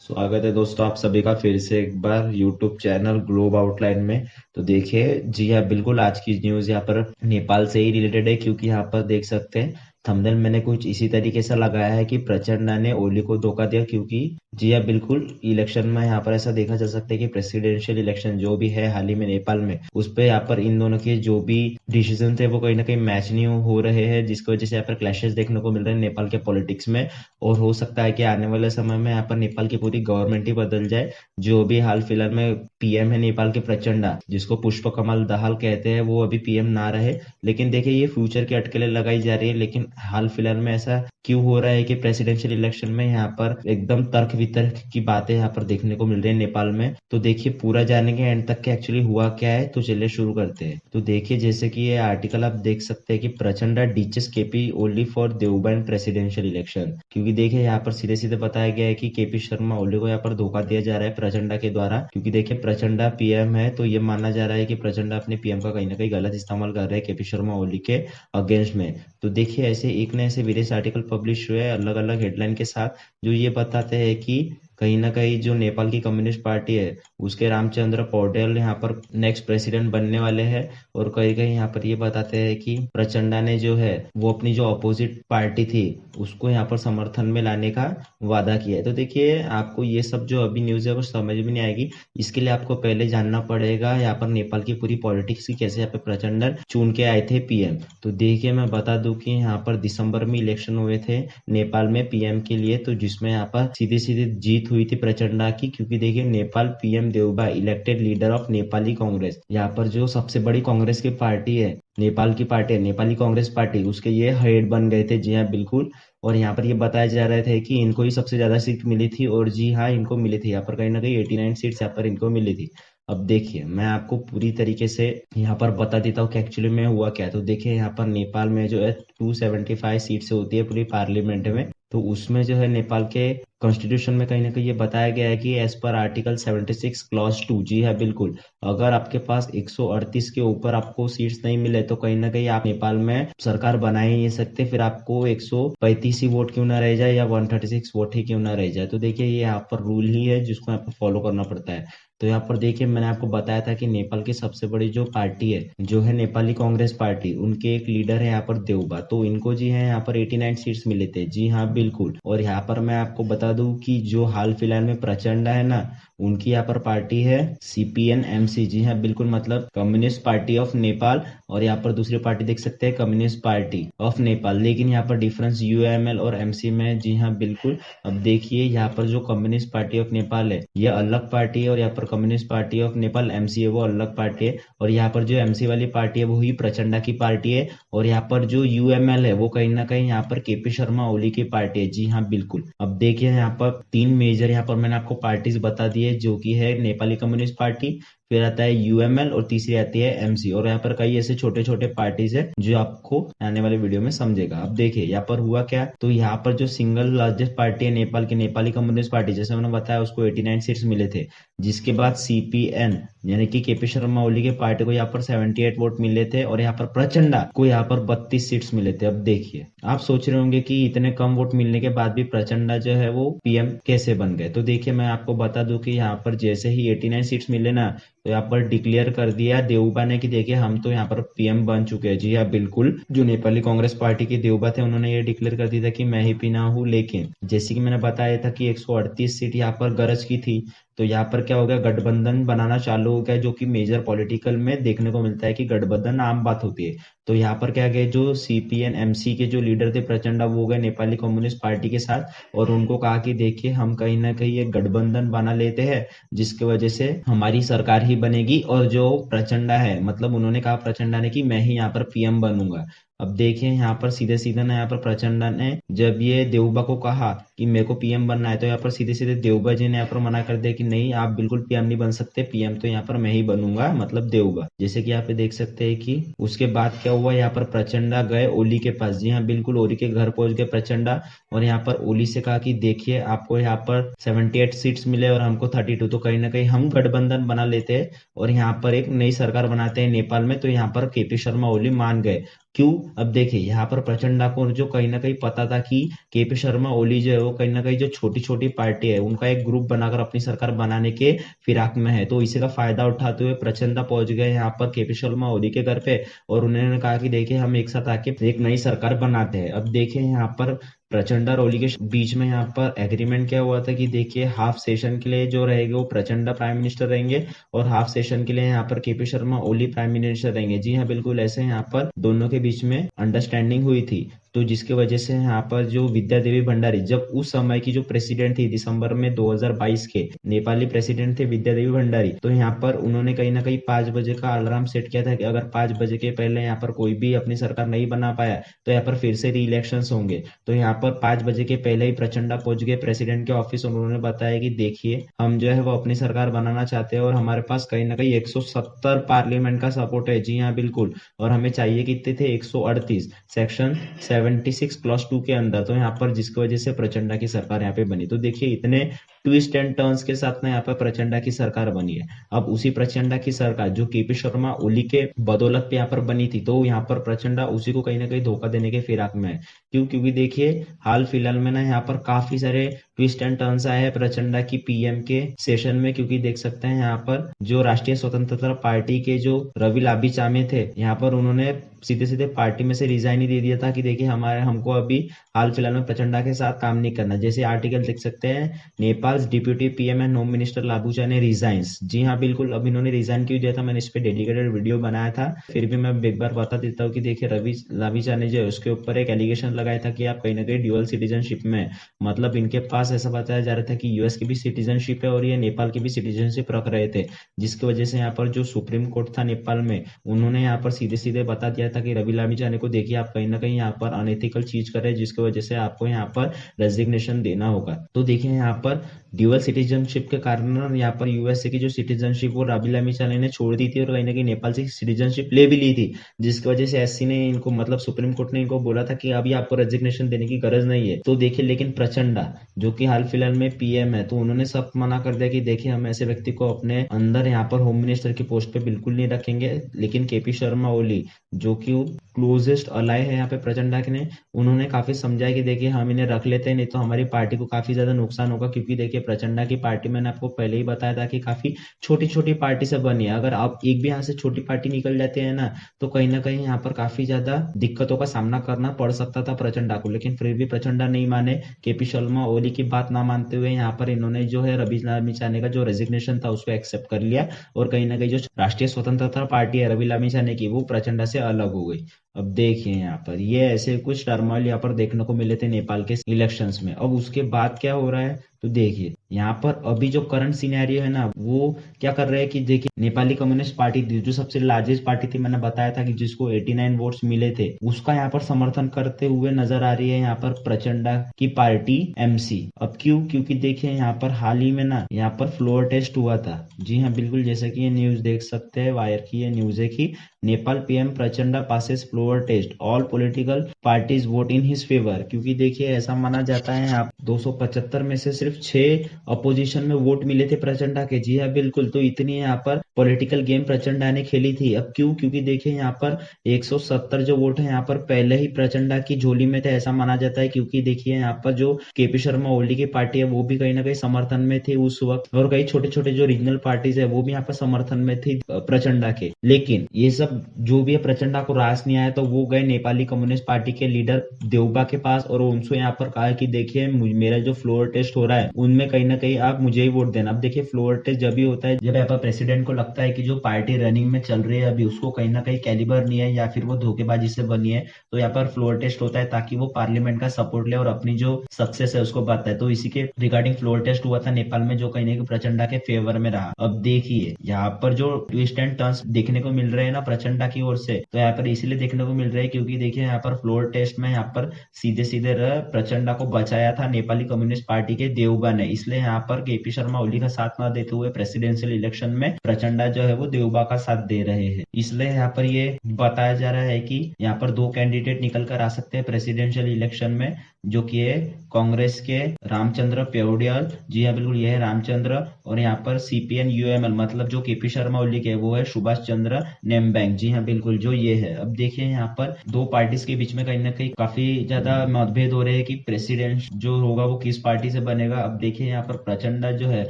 स्वागत है दोस्तों आप सभी का फिर से एक बार YouTube चैनल ग्लोब आउटलाइन में। तो देखिए जी हाँ, बिल्कुल आज की न्यूज़ यहाँ पर नेपाल से ही रिलेटेड है, क्योंकि यहाँ पर देख सकते हैं थंबनेल मैंने कुछ इसी तरीके से लगाया है कि प्रचंड ने ओली को धोखा दिया। क्योंकि जी हाँ, बिल्कुल इलेक्शन में यहाँ पर ऐसा देखा जा सकता है कि प्रेसिडेंशियल इलेक्शन जो भी है हाल ही में नेपाल में, उस पे यहाँ पर इन दोनों के जो भी डिसीजन थे वो कहीं ना कहीं मैच नहीं हो रहे हैं, जिसकी वजह से यहाँ पर क्लैशेस देखने को मिल रहे हैं नेपाल के पॉलिटिक्स में। और हो सकता है कि आने वाले समय में यहाँ पर नेपाल की पूरी गवर्नमेंट ही बदल जाए। जो भी हाल फिलहाल में पीएम है नेपाल के प्रचंडा, जिसको पुष्प कमल दाहाल कहते हैं, वो अभी पीएम ना रहे। लेकिन देखिए ये फ्यूचर की अटकलें लगाई जा रही है। लेकिन हाल फिलहाल में ऐसा क्यों हो रहा है कि प्रेसिडेंशियल इलेक्शन में यहाँ पर एकदम तर्क वितर्क की बातें यहाँ पर देखने को मिल रही है नेपाल में। तो देखिए पूरा जानेंगे एंड तक के एक्चुअली हुआ क्या है। तो चलिए शुरू करते हैं। तो देखिए जैसे कि ये आर्टिकल आप देख सकते हैं कि Prachanda ditches KP Oli for Deuba and presidential election. क्योंकि देखिए यहाँ पर सीधे सीधे बताया गया है कि केपी शर्मा ओली को यहाँ पर धोखा दिया जा रहा है प्रचंडा के द्वारा। क्योंकि देखिए प्रचंडा पीएम है, तो ये माना जा रहा है कि प्रचंडा अपने पीएम का कहीं ना कहीं गलत इस्तेमाल कर रहे हैं केपी शर्मा ओली के अगेंस्ट में। तो देखिए ऐसे एक न ऐसे वेरियस आर्टिकल पब्लिश हुए अलग अलग हेडलाइन के साथ, जो ये बताते हैं कि कहीं ना कहीं जो नेपाल की कम्युनिस्ट पार्टी है उसके रामचंद्र पौडेल यहाँ पर नेक्स्ट प्रेसिडेंट बनने वाले हैं। और कहीं कहीं यहाँ पर ये बताते हैं कि प्रचंडा ने जो है वो अपनी जो अपोजिट पार्टी थी उसको यहाँ पर समर्थन में लाने का वादा किया है। तो देखिए आपको ये सब जो अभी न्यूज़ है वो समझ में नहीं आएगी। इसके लिए आपको पहले जानना पड़ेगा यहाँ पर नेपाल की पूरी पॉलिटिक्स की, कैसे यहाँ पे प्रचंड चुन के आए थे पीएम। तो देखिए मैं बता दूं कि यहाँ पर दिसंबर में इलेक्शन हुए थे नेपाल में पीएम के लिए, तो जिसमें यहाँ पर सीधी सीधी जीत हुई थी प्रचंडा की। क्योंकि देखिए Nepal PM Deuba elected leader of Nepali Congress, यहाँ पर जो सबसे बड़ी कांग्रेस की पार्टी है नेपाल की पार्टी है नेपाली कांग्रेस पार्टी, उसके ये हेड बन गए थे। जी हाँ बिल्कुल। और यहाँ पर ये बताया जा रहे थे कि इनको ही सबसे ज्यादा सीट मिली थी, और जी हाँ इनको मिली थी यहाँ पर कहीं ना कहीं 89 सीट्स यहाँ पर इनको मिली थी। अब देखिए मैं आपको पूरी तरीके से यहाँ पर बता देता हूँ कि एक्चुअली में हुआ क्या है। तो देखिए यहाँ पर नेपाल में जो है 275 सीट्स होती है पूरी पार्लियामेंट में। तो उसमें जो है नेपाल के कॉन्स्टिट्यूशन में कहीं ना कहीं ये बताया गया है कि एज पर आर्टिकल 76 क्लॉज 2, जी है बिल्कुल, अगर आपके पास 138 के ऊपर आपको सीट्स नहीं मिले तो कहीं ना कहीं आप नेपाल में सरकार बना ही नहीं सकते। फिर आपको 135 ही वोट क्यों ना रह जाए या 136 वोट ही क्यों ना रह जाए। तो देखिए ये यहाँ पर रूल ही है जिसको यहाँ पर फॉलो करना पड़ता है। तो यहाँ पर देखिए मैंने आपको बताया था कि नेपाल की सबसे बड़ी जो पार्टी है जो है नेपाली कांग्रेस पार्टी, उनके एक लीडर है यहाँ पर देवबा। तो इनको जी है यहाँ पर 89 सीट्स मिले थे, जी हाँ बिल्कुल। और यहाँ पर मैं आपको बता दूं कि जो हाल फिलहाल में प्रचंड है ना, उनकी यहाँ पर पार्टी है सीपीएन एमसी, जी हाँ बिल्कुल, मतलब कम्युनिस्ट पार्टी ऑफ नेपाल। और यहाँ पर दूसरी पार्टी देख सकते हैं कम्युनिस्ट पार्टी ऑफ नेपाल। लेकिन यहाँ पर डिफरेंस यूएमएल और एमसी में, जी हाँ बिल्कुल। अब देखिए यहाँ पर जो कम्युनिस्ट पार्टी ऑफ नेपाल है ये अलग पार्टी है, और यहाँ पर communist party of Nepal MC है वो अलग पार्टी है। और यहाँ पर जो एमसी वाली पार्टी है वो ही प्रचंडा की पार्टी है। और यहाँ पर जो यूएमएल है वो कहीं ना कहीं यहाँ पर केपी शर्मा ओली की पार्टी है, जी हाँ बिल्कुल। अब देखिए यहाँ पर तीन मेजर यहाँ पर मैंने आपको पार्टीज बता दी है, जो कि है नेपाली कम्युनिस्ट पार्टी, फिर आता है यूएमएल, और तीसरी आती है एमसी। और यहाँ पर कई ऐसे छोटे छोटे पार्टीज है जो आपको आने वाले वीडियो में समझेगा। अब देखिए यहाँ पर हुआ क्या। तो यहाँ पर जो सिंगल लार्जेस्ट पार्टी है नेपाल की, नेपाली कम्युनिस्ट पार्टी, जैसे मैंने बताया उसको 89 सीट्स मिले थे। जिसके बाद सीपीएन यानी कि केपी शर्मा ओली के पार्टी को यहाँ पर 78 वोट मिले थे, और यहाँ पर प्रचंडा को यहाँ पर 32 सीट्स मिले थे। अब देखिए आप सोच रहे होंगे कि इतने कम वोट मिलने के बाद भी प्रचंडा जो है वो पीएम कैसे बन गए। तो देखिए मैं आपको बता दूं कि यहाँ पर जैसे ही 89 सीट्स मिले ना, तो यहाँ पर डिक्लेयर कर दिया देवबा ने कि देखिए हम तो यहाँ पर पीएम बन चुके हैं। जी हाँ बिल्कुल, जो नेपाली कांग्रेस पार्टी के देवबा थे उन्होंने ये डिक्लेयर कर दिया था कि मैं ही पीना हूँ। लेकिन जैसे कि मैंने बताया था कि 138 सीट यहाँ पर गरज की थी, तो यहाँ पर क्या हो गया, गठबंधन बनाना चालू हो गया, जो कि मेजर पॉलिटिकल में देखने को मिलता है कि गठबंधन आम बात होती है। तो यहाँ पर क्या गए, जो सीपीएन एमसी के जो लीडर थे प्रचंडा, वो गए नेपाली कम्युनिस्ट पार्टी के साथ और उनको कहा कि देखिए हम कहीं ना कहीं एक गठबंधन बना लेते हैं जिसकी वजह से हमारी सरकार ही बनेगी। और जो प्रचंडा है, मतलब उन्होंने कहा प्रचंडा ने कि मैं ही यहाँ पर पीएम बनूंगा। अब देखिए यहाँ पर सीधे सीधे ना, यहाँ पर प्रचंडा ने जब ये देवबा को कहा कि मेरे को पीएम बनना है, तो यहाँ पर सीधे सीधे देवबा जी ने यहाँ पर मना कर दिया कि नहीं आप बिल्कुल पीएम नहीं बन सकते, पीएम तो यहाँ पर मैं ही बनूंगा, मतलब देवबा। जैसे कि यहाँ पे देख सकते हैं कि उसके बाद क्या हुआ, यहाँ पर प्रचंडा गए ओली के पास। जी हाँ बिल्कुल, ओली के घर पहुंच गए प्रचंडा, और यहाँ पर ओली से कहा कि देखिए आपको यहाँ पर 78 सीट्स मिले और हमको 32, तो कहीं ना कहीं हम गठबंधन बना लेते हैं और यहाँ पर एक नई सरकार बनाते हैं नेपाल में। तो यहाँ पर केपी शर्मा ओली मान गए। क्यों? अब देखिए यहाँ पर प्रचंडा को जो कहीं ना कहीं पता था कि केपी शर्मा ओली जो है वो कहीं ना कहीं जो छोटी छोटी पार्टी है उनका एक ग्रुप बनाकर अपनी सरकार बनाने के फिराक में है। तो इसी का फायदा उठाते हुए प्रचंडा पहुंच गए यहाँ पर केपी शर्मा ओली के घर पे, और उन्होंने कहा कि देखिए हम एक साथ आके एक नई सरकार बनाते हैं। अब देखिए यहाँ पर प्रचंडा और ओली के बीच में यहाँ पर एग्रीमेंट क्या हुआ था कि देखिए हाफ सेशन के लिए जो रहेंगे वो प्रचंडा प्राइम मिनिस्टर रहेंगे, और हाफ सेशन के लिए यहाँ पर KP Sharma Oli prime minister रहेंगे। जी हाँ, बिल्कुल ऐसे यहाँ पर दोनों के बीच में अंडरस्टैंडिंग हुई थी। तो जिसकी वजह से यहाँ पर जो विद्या देवी भंडारी, जब उस समय की जो प्रेसिडेंट थी दिसंबर में 2022 के, नेपाली प्रेसिडेंट थे विद्या देवी भंडारी, तो यहाँ पर उन्होंने कहीं ना कहीं 5 बजे का अलार्म सेट किया था कि अगर 5 बजे के पहले यहाँ पर कोई भी अपनी सरकार नहीं बना पाया तो यहाँ पर फिर से री इलेक्शन होंगे। तो यहाँ पर 5 बजे के पहले ही प्रचंडा पहुंच गए प्रेसिडेंट के ऑफिस, उन्होंने बताया कि देखिए हम जो है वो अपनी सरकार बनाना चाहते हैं और हमारे पास कहीं ना कहीं 170 पार्लियामेंट का सपोर्ट है। जी हाँ बिल्कुल, और हमें चाहिए कितने थे, 138 सेक्शन 76 क्लॉज 2 के अंदर। तो यहाँ पर जिसकी वजह से प्रचंडा की सरकार यहाँ पे बनी। तो देखिए इतने ट्विस्ट एंड टर्न्स के साथ ना यहाँ पर प्रचंडा की सरकार बनी है। अब उसी प्रचंडा की सरकार जो केपी शर्मा ओली के बदौलत पे यहाँ पर बनी थी, तो यहाँ पर प्रचंडा उसी को कहीं ना कहीं धोखा देने के फिराक में है। क्योंकि देखिए हाल फिलहाल में ना यहाँ पर काफी सारे ट्विस्ट एंड टर्न्स आए हैं प्रचंडा की पीएम के सेशन में। क्योंकि देख सकते हैं यहाँ पर जो राष्ट्रीय स्वतंत्रता पार्टी के जो रवि लाभी चामे थे, यहाँ पर उन्होंने सीधे सीधे पार्टी में से रिजाइन ही दे दिया था कि देखिए हमको अभी हाल फिलहाल में प्रचंडा के साथ काम नहीं करना। जैसे आर्टिकल देख सकते हैं, Nepal deputy PM and home minister लाबूचा ने रिजाइंस। जी हाँ बिल्कुल, अब इन्होंने रिजाइन क्यों दिया था, मैंने इस पे डेडिकेटेड वीडियो बनाया था। फिर भी मैं एक बार बता देता हूँ कि देखिए रवि लाबूचा ने जो है उसके ऊपर एक एलिगेशन लगाया था कि आप कहीं ना कहीं ड्यूअल सिटीजनशिप में, मतलब इनके पास ऐसा बताया जा रहा था कि यूएस की भी सिटीजनशिप है और ये नेपाल की भी सिटीजनशिप रख रहे थे। जिसकी वजह से यहाँ पर जो सुप्रीम कोर्ट था नेपाल में, उन्होंने यहाँ पर सीधे सीधे बता दिया था कि रवि लामिछाने को देखिए आप कहीं ना कहीं यहाँ पर अनएथिकल चीज कर रहे हैं, जिसकी वजह से आपको यहाँ पर रेजिग्नेशन देना होगा। तो देखिए यहाँ पर ड्यूअल सिटीजनशिप के कारण यहाँ पर यूएसए की जो सिटीजनशिप वो रवि लामिछाने ने छोड़ दी थी और कहीं ना कहीं नेपाल से सिटीजनशिप ले भी ली थी। जिसकी वजह से एससी ने इनको, मतलब सुप्रीम कोर्ट ने इनको बोला था कि अभी आपको रेजिग्नेशन देने की गरज नहीं है। तो देखिए लेकिन प्रचंडा जो कि हाल फिलहाल में पीएम है, तो उन्होंने सब मना कर दिया कि देखिए हम ऐसे व्यक्ति को अपने अंदर यहाँ पर होम मिनिस्टर की पोस्ट पे बिल्कुल नहीं रखेंगे। लेकिन केपी शर्मा ओली जो कि क्लोजेस्ट अलाय है यहाँ पे प्रचंडा के ने, उन्होंने काफी समझाया कि देखिए हम इन्हें रख लेते हैं, नहीं तो हमारी पार्टी को काफी ज्यादा नुकसान होगा। क्योंकि देखिए प्रचंडा की पार्टी मैंने आपको पहले ही बताया था कि काफी छोटी छोटी पार्टी से बनी है। अगर आप एक भी यहाँ से छोटी पार्टी निकल जाते हैं ना, तो कहीं ना कहीं यहाँ पर काफी ज्यादा दिक्कतों का सामना करना पड़ सकता था प्रचंडा को। लेकिन फिर भी प्रचंडा नहीं माने, केपी शर्मा ओली की बात ना मानते हुए यहाँ पर इन्होंने जो है रवि लामिछाने का जो रेजिग्नेशन था उसको एक्सेप्ट कर लिया, और कहीं ना कहीं जो राष्ट्रीय स्वतंत्रता पार्टी है रवि लामिछाने की, वो प्रचंडा से अलग हो गई। अब देखिए यहाँ पर ये ऐसे कुछ टर्मोइल यहाँ पर देखने को मिले थे नेपाल के इलेक्शंस में। अब उसके बाद क्या हो रहा है, तो देखिए यहाँ पर अभी जो करंट सिनेरियो है ना, वो क्या कर रहे हैं कि देखिए नेपाली कम्युनिस्ट पार्टी थी जो सबसे लार्जेस्ट पार्टी थी, मैंने बताया था कि जिसको 89 वोट्स मिले थे, उसका यहाँ पर समर्थन करते हुए नजर आ रही है यहाँ पर प्रचंडा की पार्टी एमसी। अब क्यों, क्योंकि देखिए यहाँ पर हाल ही में ना यहाँ पर फ्लोर टेस्ट हुआ था। जी हाँ बिल्कुल, जैसा कि ये न्यूज देख सकते हैं, वायर की ये न्यूज है कि Nepal PM Prachanda passes floor test, all political parties vote in his favour. क्योंकि देखिए ऐसा माना जाता है यहाँ 275 में से सिर्फ 6 अपोजिशन में वोट मिले थे प्रचंडा के। जी हाँ बिल्कुल, तो इतनी यहाँ पर पॉलिटिकल गेम प्रचंडा ने खेली थी। अब क्यों, क्योंकि देखिए यहाँ पर 170 जो वोट है यहाँ पर पहले ही प्रचंडा की झोली में थे, ऐसा माना जाता है। क्योंकि देखिए यहाँ पर जो केपी शर्मा ओली की पार्टी है वो भी कहीं ना कहीं समर्थन में थी उस वक्त, और कई छोटे छोटे जो रीजनल पार्टीज है वो भी यहाँ पर समर्थन में थी प्रचंडा के। लेकिन ये सब जो भी है प्रचंडा को रास नहीं आया, तो वो गए नेपाली कम्युनिस्ट पार्टी के लीडर देउबा के पास और उनसे यहाँ पर कहा कि देखिए मेरा जो फ्लोर टेस्ट हो रहा है उनमें कहीं ना कहीं आप मुझे ही वोट देना। अब देखिए फ्लोर टेस्ट जब भी होता है जब यहाँ पर प्रेसिडेंट को लगता है कि जो पार्टी रनिंग में चल रही है अभी उसको कहीं ना कहीं कैलिबर नहीं है या फिर वो धोखेबाजी से बनी है, तो यहाँ पर फ्लोर टेस्ट होता है ताकि वो पार्लियामेंट का सपोर्ट ले और अपनी जो सक्सेस है उसको बताए। तो इसी के रिगार्डिंग फ्लोर टेस्ट हुआ था नेपाल में, जो कहीं ना कहीं प्रचंडा के फेवर में रहा। अब देखिए यहाँ पर जो ट्विस्ट एंड टर्न्स देखने को मिल रहे हैं ना प्रचंडा की ओर से, तो यहाँ पर इसलिए देखने को मिल रहा है क्योंकि देखिए यहाँ पर फ्लोर टेस्ट में यहाँ पर सीधे सीधे प्रचंडा को बचाया था नेपाली कम्युनिस्ट पार्टी के देउबा ने। इसलिए यहाँ पर केपी शर्मा ओली का साथ न देते हुए प्रेसिडेंशियल इलेक्शन में प्रचंडा जो है वो देउबा का साथ दे रहे हैं। इसलिए यहाँ पर ये बताया जा रहा है कि यहाँ पर 2 कैंडिडेट निकल कर आ सकते हैं प्रेसिडेंशियल इलेक्शन में, जो कि है कांग्रेस के रामचंद्र पौड्याल। जी हाँ बिल्कुल, ये है रामचंद्र। और यहाँ पर सीपीएन यूएमएल मतलब जो केपी शर्मा ओली के, वो है सुभाष चंद्र नेम्बैंक। जी हाँ बिल्कुल, जो ये है। अब देखिए यहाँ पर दो पार्टीज के बीच में कहीं ना कहीं काफी ज्यादा मतभेद हो रहे हैं कि प्रेसिडेंट जो होगा वो किस पार्टी से बनेगा। अब देखिए यहाँ पर प्रचंडा जो है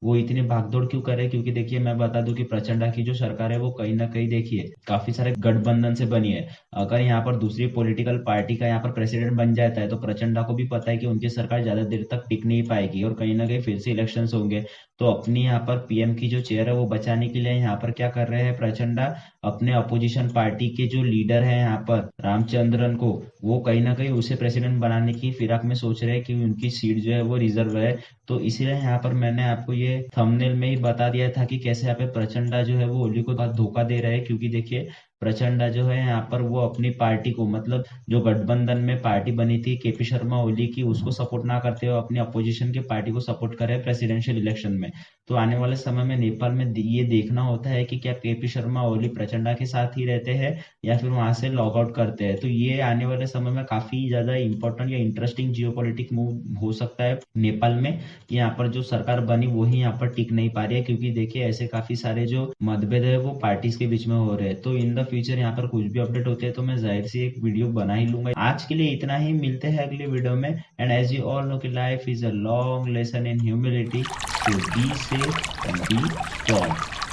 वो इतनी भागदौड़ क्यों करे, क्योंकि देखिए मैं बता दूं कि प्रचंडा की जो सरकार है वो कहीं ना कहीं देखिए काफी सारे गठबंधन से बनी है। अगर यहाँ पर दूसरी पॉलिटिकल पार्टी का यहाँ पर प्रेसिडेंट बन जाता है तो प्रचंडा को भी पता है कि उनकी सरकार ज्यादा देर तक टिक नहीं पाएगी और कहीं ना कहीं फिर से इलेक्शंस होंगे। तो अपनी यहाँ पर पीएम की जो चेयर है वो बचाने के लिए यहाँ पर क्या कर रहे हैं प्रचंडा, अपने अपोजिशन पार्टी के जो लीडर है यहाँ पर रामचंद्रन को, वो कहीं ना कहीं उसे प्रेसिडेंट बनाने की फिराक में सोच रहे हैं कि उनकी सीट जो है वो रिजर्व है। तो इसीलिए यहाँ पर मैंने आपको ये थंबनेल में ही बता दिया था कि कैसे यहाँ पे प्रचंडा जो है वो ओली को धोखा दे रहे हैं। क्योंकि देखिए प्रचंडा जो है यहाँ पर वो अपनी पार्टी को, मतलब जो गठबंधन में पार्टी बनी थी केपी शर्मा ओली की, उसको सपोर्ट ना करते हुए अपनी अपोजिशन की पार्टी को सपोर्ट करे प्रेसिडेंशियल इलेक्शन में। तो आने वाले समय में नेपाल में ये देखना होता है कि क्या केपी शर्मा ओली प्रचंडा के साथ ही रहते हैं या फिर वहां से लॉग आउट करते हैं। तो ये आने वाले समय में काफी ज्यादा इंपॉर्टेंट या इंटरेस्टिंग जियोपॉलिटिक मूव हो सकता है नेपाल में, कि यहाँ पर जो सरकार बनी वही यहाँ पर टिक नहीं पा रही है। क्योंकि देखिए ऐसे काफी सारे जो मतभेद है वो पार्टीज के बीच में हो रहे हैं। तो इन द फ्यूचर यहाँ पर कुछ भी अपडेट होते हैं तो मैं जाहिर सी एक वीडियो बना ही लूंगा। आज के लिए इतना ही, मिलते हैं अगले वीडियो में। And as you all know कि life is a long lesson in humility, so be safe and be strong.